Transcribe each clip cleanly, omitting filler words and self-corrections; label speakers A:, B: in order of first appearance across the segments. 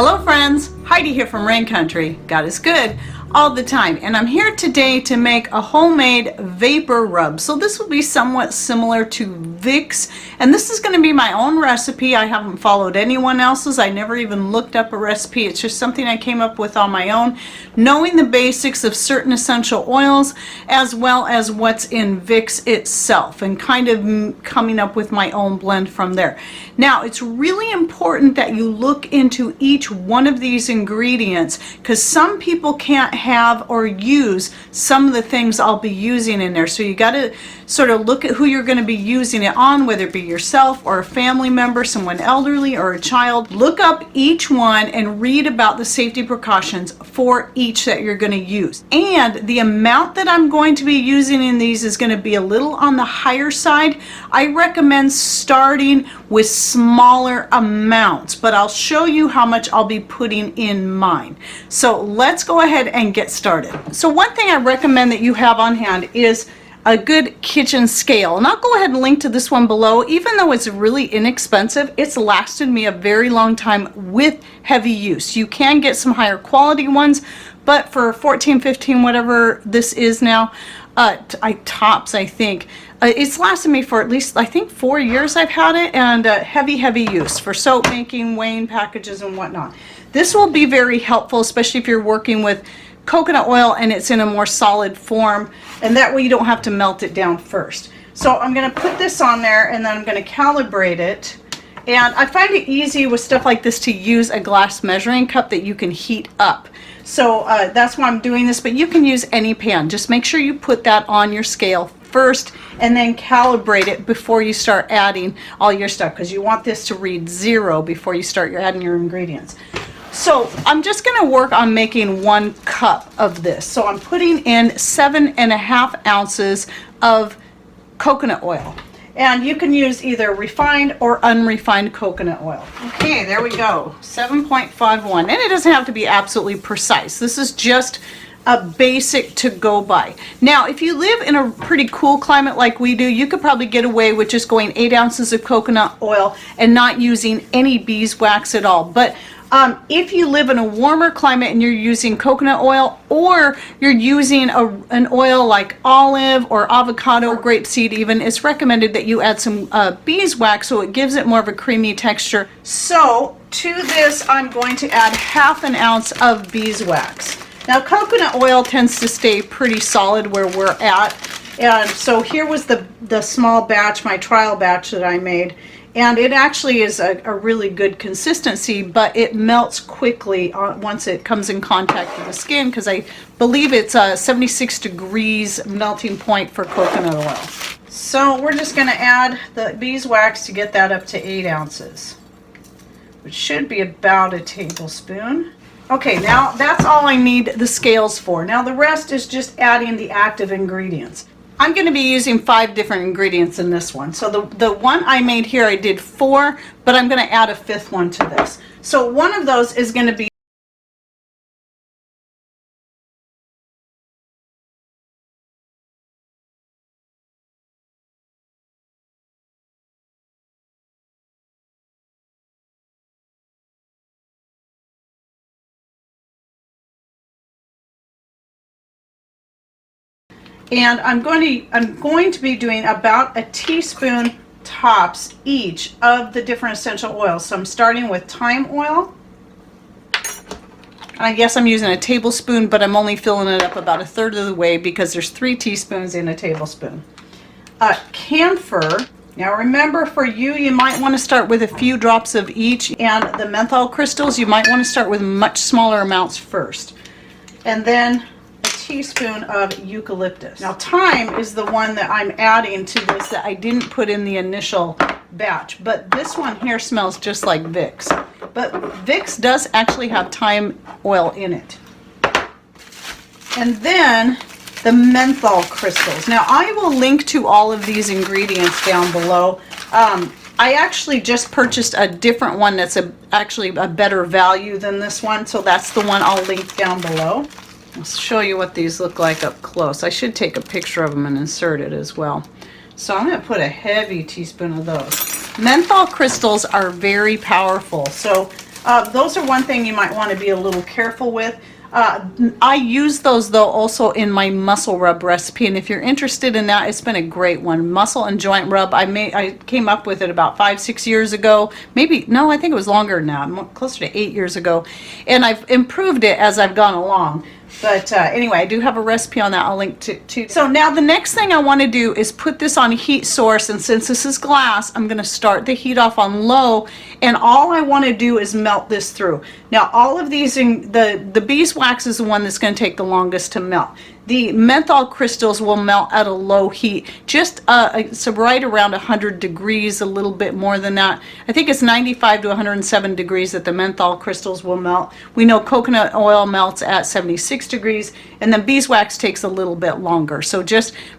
A: Hello friends, Heidi here from Rain Country. God is good all the time, and I'm here today to make a homemade vapor rub. So this will be somewhat similar to Vicks, and this is going to be my own recipe. I haven't followed anyone else's. I never even looked up a recipe. It's just something I came up with on my own, knowing the basics of certain essential oils as well as what's in Vicks itself, and kind of coming up with my own blend from there. Now, it's really important that you look into each one of these ingredients, because some people can't have or use some of the things I'll be using in there. So you got to sort of look at who you're going to be using it on, whether it be yourself or a family member, someone elderly or a child. Look up each one and read about the safety precautions for each that you're going to use. And the amount that I'm going to be using in these is going to be a little on the higher side. I recommend starting with smaller amounts, but I'll show you how much I'll be putting in mine. So let's go ahead and get started. So one thing I recommend that you have on hand is a good kitchen scale, and I'll go ahead and link to this one below. Even though it's really inexpensive, it's lasted me a very long time with heavy use. You can get some higher quality ones, but for 14, 15, whatever this is now, tops, I think, it's lasted me for at least, I think, 4 years I've had it, and heavy use for soap making, weighing packages and whatnot. This will be very helpful, especially if you're working with coconut oil and it's in a more solid form, and that way you don't have to melt it down first. So I'm going to put this on there, and then I'm going to calibrate it. And I find it easy with stuff like this to use a glass measuring cup that you can heat up. So that's why I'm doing this, but you can use any pan. Just make sure you put that on your scale first and then calibrate it before you start adding all your stuff, because you want this to read 0 before you start adding your ingredients. So I'm just going to work on making 1 cup of this. So I'm putting in 7.5 ounces of coconut oil. And you can use either refined or unrefined coconut oil. Okay, there we go, 7.51. And it doesn't have to be absolutely precise. This is just a basic to go by. Now, if you live in a pretty cool climate like we do, you could probably get away with just going 8 ounces of coconut oil and not using any beeswax at all. But if you live in a warmer climate and you're using coconut oil, or you're using an oil like olive or avocado, grapeseed even, it's recommended that you add some beeswax so it gives it more of a creamy texture. So to this, I'm going to add 1/2 ounce of beeswax. Now, coconut oil tends to stay pretty solid where we're at, and so here was the small batch, my trial batch that I made. And it actually is a really good consistency, but it melts quickly once it comes in contact with the skin, because I believe it's a 76 degrees melting point for coconut oil. So we're just going to add the beeswax to get that up to 8 ounces, which should be about a tablespoon. Okay, now that's all I need the scales for. Now the rest is just adding the active ingredients. I'm going to be using 5 different ingredients in this one. So the one I made here, I did 4, but I'm going to add a 5th one to this. So one of those is going to be and I'm going to be doing about a teaspoon tops each of the different essential oils. So I'm starting with thyme oil. I guess I'm using a tablespoon, but I'm only filling it up about 1/3 of the way because there's 3 teaspoons in a tablespoon. Camphor. Now remember, for you, you might want to start with a few drops of each, and the menthol crystals, you might want to start with much smaller amounts first. And then teaspoon of eucalyptus. Now, thyme is the one that I'm adding to this that I didn't put in the initial batch, but this one here smells just like Vicks. But Vicks does actually have thyme oil in it. And then the menthol crystals. Now, I will link to all of these ingredients down below. I actually just purchased a different one that's actually a better value than this one, so that's the one I'll link down below. I'll show you what these look like up close. I should take a picture of them and insert it as well. So I'm going to put a heavy teaspoon of those. Menthol crystals are very powerful. So Those are one thing you might want to be a little careful with. I use those though also in my muscle rub recipe, and if you're interested in that, it's been a great one. Muscle and joint rub. I came up with it about 5-6 years ago. Maybe, no, I think it was longer than that, closer to 8 years ago, and I've improved it as I've gone along. But anyway, I do have a recipe on that I'll link to. So now the next thing I want to do is put this on a heat source, and since this is glass, I'm going to start the heat off on low, and all I want to do is melt this through. Now all of these, the beeswax is the one that's going to take the longest to melt. The menthol crystals will melt at a low heat, just so right around 100 degrees, a little bit more than that. I think it's 95 to 107 degrees that the menthol crystals will melt. We know coconut oil melts at 76 degrees, and then beeswax takes a little bit longer. So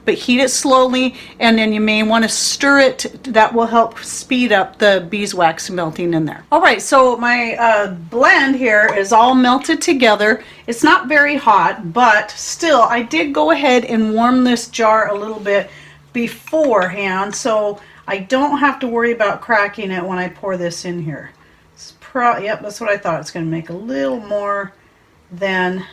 A: but heat it slowly, and then you may want to stir it. That will help speed up the beeswax melting in there. All right, so my blend here is all melted together. It's not very hot, but still, I did go ahead and warm this jar a little bit beforehand, so I don't have to worry about cracking it when I pour this in here. Yep, that's what I thought. It's going to make a little more than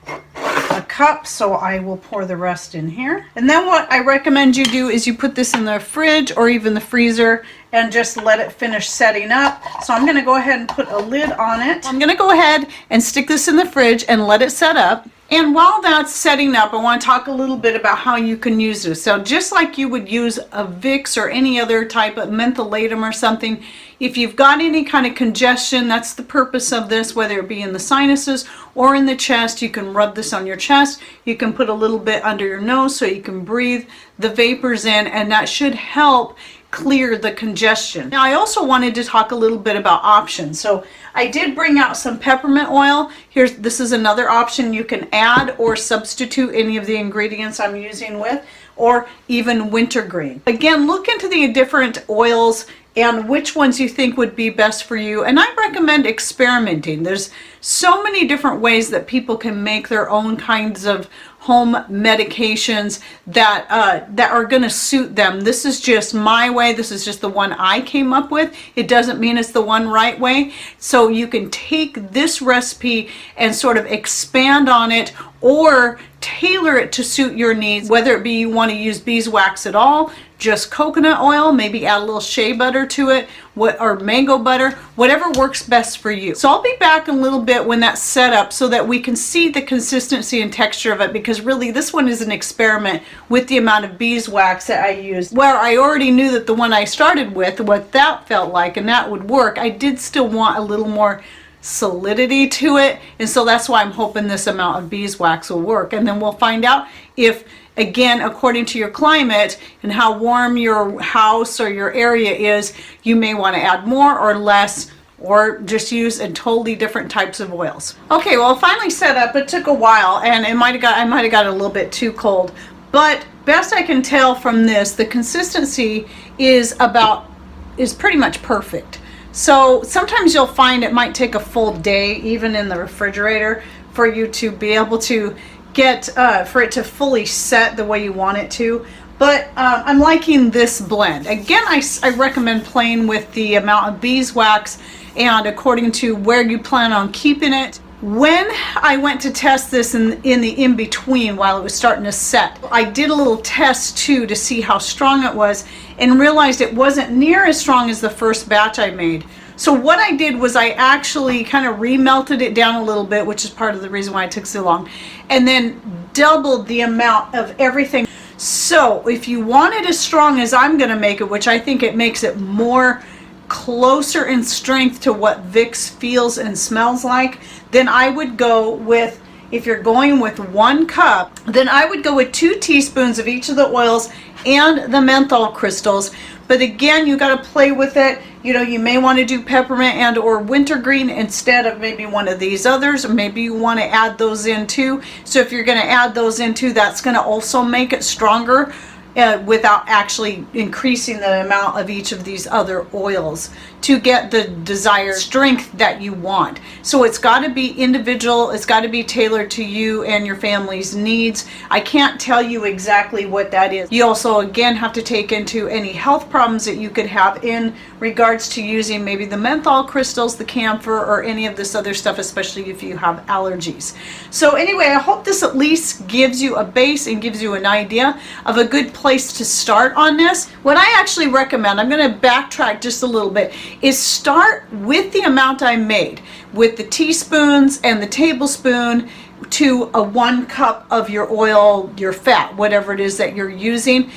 A: a cup, so I will pour the rest in here. And then what I recommend you do is you put this in the fridge or even the freezer and just let it finish setting up. So I'm going to go ahead and put a lid on it. I'm going to go ahead and stick this in the fridge and let it set up. And while that's setting up, I want to talk a little bit about how you can use this. So just like you would use a Vicks or any other type of mentholatum or something, if you've got any kind of congestion, that's the purpose of this, whether it be in the sinuses or in the chest. You can rub this on your chest. You can put a little bit under your nose so you can breathe the vapors in, and that should help clear the congestion. Now, I also wanted to talk a little bit about options. So I did bring out some peppermint oil. This is another option. You can add or substitute any of the ingredients I'm using with, or even wintergreen. Again, look into the different oils and which ones you think would be best for you. And I recommend experimenting. There's so many different ways that people can make their own kinds of home medications that are going to suit them. This is just my way. This is just the one I came up with. It doesn't mean it's the one right way. So you can take this recipe and sort of expand on it or tailor it to suit your needs, whether it be you want to use beeswax at all, just coconut oil, maybe add a little shea butter to it, or mango butter, whatever works best for you. So I'll be back in a little bit when that's set up so that we can see the consistency and texture of it, because really this one is an experiment with the amount of beeswax that I used. Where I already knew that the one I started with, what that felt like, and that would work, I did still want a little more solidity to it, and so that's why I'm hoping this amount of beeswax will work. And then we'll find out if, again, according to your climate and how warm your house or your area is, you may want to add more or less, or just use a totally different types of oils. Okay, well, finally set up. It took a while, and I might have got it a little bit too cold, but best I can tell from this, the consistency is pretty much perfect. So sometimes you'll find it might take a full day, even in the refrigerator, for you to be able to get, for it to fully set the way you want it to. But I'm liking this blend. Again, I recommend playing with the amount of beeswax and according to where you plan on keeping it. When I went to test this in the in-between while it was starting to set, I did a little test too to see how strong it was and realized it wasn't near as strong as the first batch I made. So what I did was I actually kind of remelted it down a little bit, which is part of the reason why it took so long, and then doubled the amount of everything. So if you want it as strong as I'm going to make it, which I think it makes it more closer in strength to what Vicks feels and smells like, then I would go with, if you're going with 1 cup, then I would go with 2 teaspoons of each of the oils and the menthol crystals. But again, you got to play with it. You know, you may want to do peppermint and or wintergreen instead of maybe one of these others, or maybe you want to add those in too. So if you're going to add those in too, that's going to also make it stronger. without actually increasing the amount of each of these other oils to get the desired strength that you want. So it's got to be individual, it's got to be tailored to you and your family's needs. I can't tell you exactly what that is. You also again have to take into any health problems that you could have in regards to using maybe the menthol crystals, the camphor, or any of this other stuff, especially if you have allergies. So anyway, I hope this at least gives you a base and gives you an idea of a good place to start on this. What I actually recommend, I'm going to backtrack just a little bit, is start with the amount I made, with the teaspoons and the tablespoon to a 1 cup of your oil, your fat, whatever it is that you're using.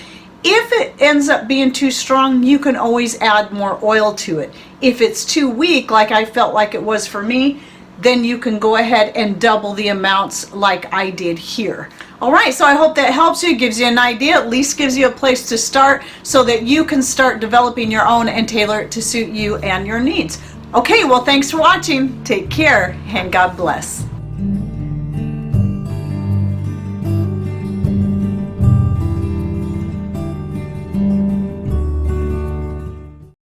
A: If it ends up being too strong, you can always add more oil to it. If it's too weak, like I felt like it was for me, then you can go ahead and double the amounts like I did here. All right, so I hope that helps you, gives you an idea, at least gives you a place to start so that you can start developing your own and tailor it to suit you and your needs. Okay, well, thanks for watching. Take care and God bless.